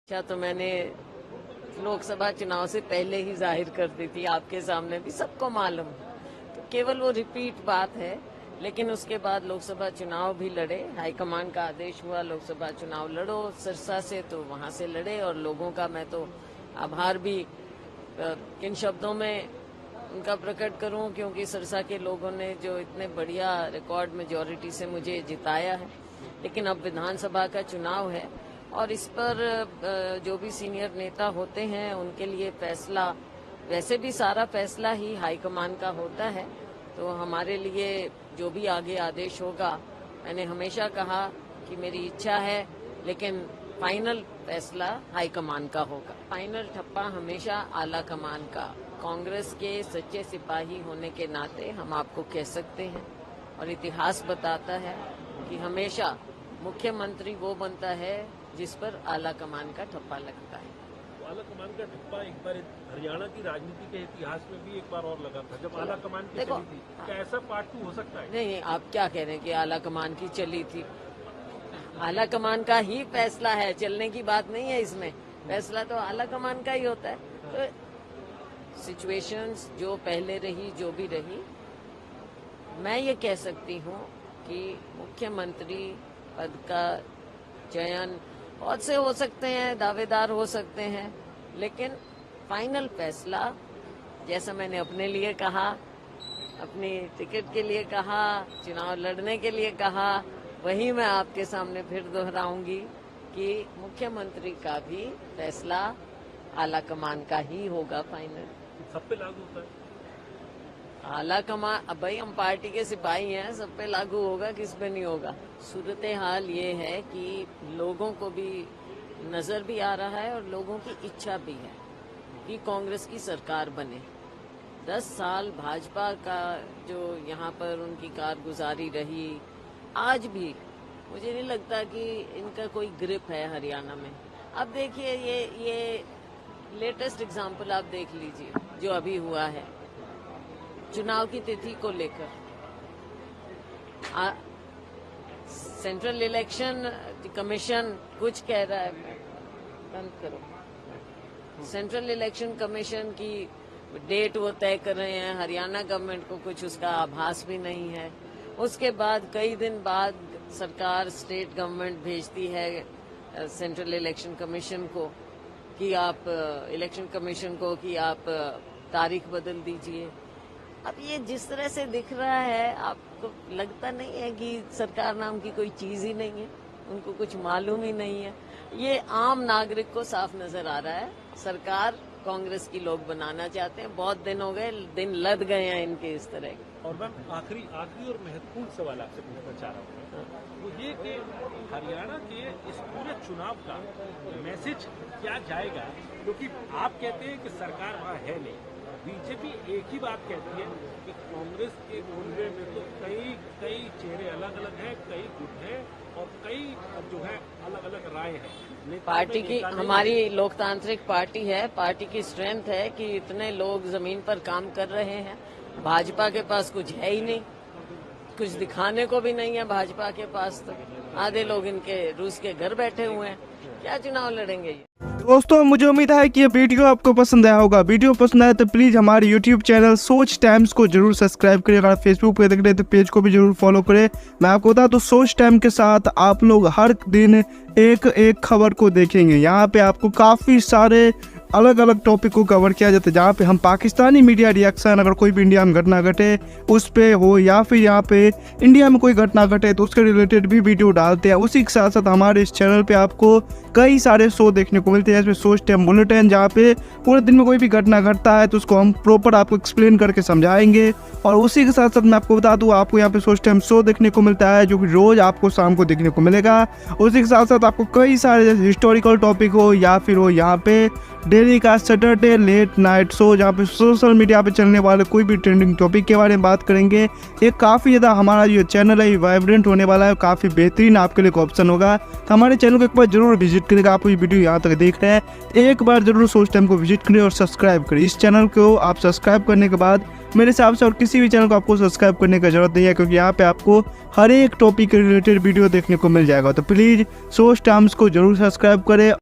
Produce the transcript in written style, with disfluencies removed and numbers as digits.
अच्छा, तो मैंने लोकसभा चुनाव से पहले ही जाहिर कर दी थी, आपके सामने भी सबको मालूम। तो केवल वो रिपीट बात है, लेकिन उसके बाद लोकसभा चुनाव भी लड़े। हाईकमान का आदेश हुआ लोकसभा चुनाव लड़ो सिरसा से, तो वहां से लड़े। और लोगों का मैं तो आभार भी किन शब्दों में उनका प्रकट करूं, क्योंकि सिरसा के लोगों ने जो इतने बढ़िया रिकॉर्ड मेजॉरिटी से मुझे जिताया है। लेकिन अब विधानसभा का चुनाव है और इस पर जो भी सीनियर नेता होते हैं उनके लिए फैसला, वैसे भी सारा फैसला ही हाईकमान का होता है। तो हमारे लिए जो भी आगे आदेश होगा, मैंने हमेशा कहा कि मेरी इच्छा है, लेकिन फाइनल फैसला हाईकमान का होगा। फाइनल ठप्पा हमेशा आला कमान का। कांग्रेस के सच्चे सिपाही होने के नाते हम आपको कह सकते हैं, और इतिहास बताता है कि हमेशा मुख्यमंत्री वो बनता है जिस पर आला कमान का ठप्पा लगता है। तो आला कमान का ठप्पा एक बार हरियाणा की राजनीति के इतिहास में भी एक बार और लगा था, जब आला कमान की चली थी। क्या ऐसा पार्ट 2 हो सकता है? नहीं, आप क्या कह रहे हैं कि आला कमान की चली थी? आला कमान का ही फैसला है, चलने की बात नहीं है इसमें। फैसला तो आला कमान का ही होता है। तो सिचुएशंस जो पहले रही, जो भी रही, मैं ये कह सकती हूँ कि मुख्यमंत्री पद का चयन बहुत से हो सकते हैं, दावेदार हो सकते हैं, लेकिन फाइनल फैसला, जैसा मैंने अपने लिए कहा, अपनी टिकट के लिए कहा, चुनाव लड़ने के लिए कहा, वही मैं आपके सामने फिर दोहराऊंगी कि मुख्यमंत्री का भी फैसला आला कमान का ही होगा फाइनल। सब पे लागू होता है आला कमान। अब भाई हम पार्टी के सिपाही हैं, सब पे लागू होगा, किस पे नहीं होगा। सूरत हाल ये है कि लोगों को भी नजर भी आ रहा है और लोगों की इच्छा भी है कि कांग्रेस की सरकार बने। 10 साल भाजपा का जो यहाँ पर उनकी कारगुजारी रही, आज भी मुझे नहीं लगता कि इनका कोई ग्रिप है हरियाणा में। अब देखिए, ये लेटेस्ट एग्जाम्पल आप देख लीजिए जो अभी हुआ है चुनाव की तिथि को लेकर। सेंट्रल इलेक्शन कमीशन कुछ कह रहा है, बंद करो। सेंट्रल इलेक्शन कमीशन की डेट वो तय कर रहे हैं, हरियाणा गवर्नमेंट को कुछ उसका आभास भी नहीं है। उसके बाद कई दिन बाद सरकार, स्टेट गवर्नमेंट भेजती है सेंट्रल इलेक्शन कमीशन को कि आप इलेक्शन कमीशन को कि आप तारीख बदल दीजिए। अब ये जिस तरह से दिख रहा है, आपको लगता नहीं है कि सरकार नाम की कोई चीज ही नहीं है, उनको कुछ मालूम ही नहीं है? ये आम नागरिक को साफ नजर आ रहा है। सरकार कांग्रेस की लोग बनाना चाहते हैं, बहुत दिन हो गए, दिन लद गए हैं इनके इस तरह के। और मैम आखिरी और महत्वपूर्ण सवाल आपसे पूछना चाह रहा हूँ, वो ये कि हरियाणा के इस पूरे चुनाव का मैसेज क्या जाएगा, क्योंकि आप कहते हैं कि सरकार वहाँ है नहीं, बीजेपी एक ही बात कहती है कि कांग्रेस के कुनबे में तो कई चेहरे अलग अलग हैं, कई गुट हैं और कई जो है अलग अलग राय है। पार्टी की, हमारी लोकतांत्रिक पार्टी है, पार्टी की स्ट्रेंथ है कि इतने लोग जमीन पर काम कर रहे हैं। भाजपा के पास कुछ है ही नहीं, कुछ दिखाने को भी नहीं है भाजपा के पास। तो आधे लोग इनके रूस के घर बैठे हुए हैं, क्या चुनाव लड़ेंगे ये? दोस्तों, मुझे उम्मीद है कि ये वीडियो आपको पसंद आया होगा। वीडियो पसंद आया तो प्लीज़ हमारे YouTube चैनल सोच टाइम्स को जरूर सब्सक्राइब करें। अगर फेसबुक पे देख रहे हैं तो पेज को भी जरूर फॉलो करें। मैं आपको बता दूं, सोच टाइम के साथ आप लोग हर दिन एक खबर को देखेंगे। यहाँ पे आपको काफ़ी सारे अलग अलग टॉपिक को कवर किया जाता है, जहाँ पे हम पाकिस्तानी मीडिया रिएक्शन, अगर कोई भी इंडिया में घटना घटे उस पे हो, या फिर यहाँ पे इंडिया में कोई घटना घटे तो उसके रिलेटेड भी वीडियो डालते हैं। उसी के साथ साथ हमारे इस चैनल पे आपको कई सारे शो देखने को मिलते हैं, जैसे सोच टाइम बुलेटिन, जहाँ पे पूरे दिन में कोई भी घटना घटता है तो उसको हम प्रॉपर आपको एक्सप्लेन करके समझाएंगे। और उसी के साथ साथ मैं आपको बता दूँ, आपको यहाँ पे सोच टाइम शो देखने को मिलता है जो कि रोज़ आपको शाम को देखने को मिलेगा। उसी के साथ साथ आपको कई सारे जैसे हिस्टोरिकल टॉपिक हो या फिर हो यहाँ पे डेली का सैटरडे लेट नाइट शो, जहाँ पे सोशल मीडिया पे चलने वाले कोई भी ट्रेंडिंग टॉपिक के बारे में बात करेंगे। ये काफ़ी ज़्यादा हमारा जो चैनल है वाइब्रेंट होने वाला है, काफ़ी बेहतरीन आपके लिए ऑप्शन होगा। तो हमारे चैनल को एक बार जरूर विजिट करेगा। आप ये वीडियो यहाँ तक देख रहे हैं, एक बार जरूर सोच टाइम को विजिट करें और सब्सक्राइब करें। इस चैनल को आप सब्सक्राइब करने के बाद मेरे हिसाब से और किसी भी चैनल को आपको सब्सक्राइब करने की जरूरत नहीं है, क्योंकि यहाँ पे आपको हर एक टॉपिक के रिलेटेड वीडियो देखने को मिल जाएगा। तो प्लीज़ सोच टाइम्स को जरूर सब्सक्राइब करें।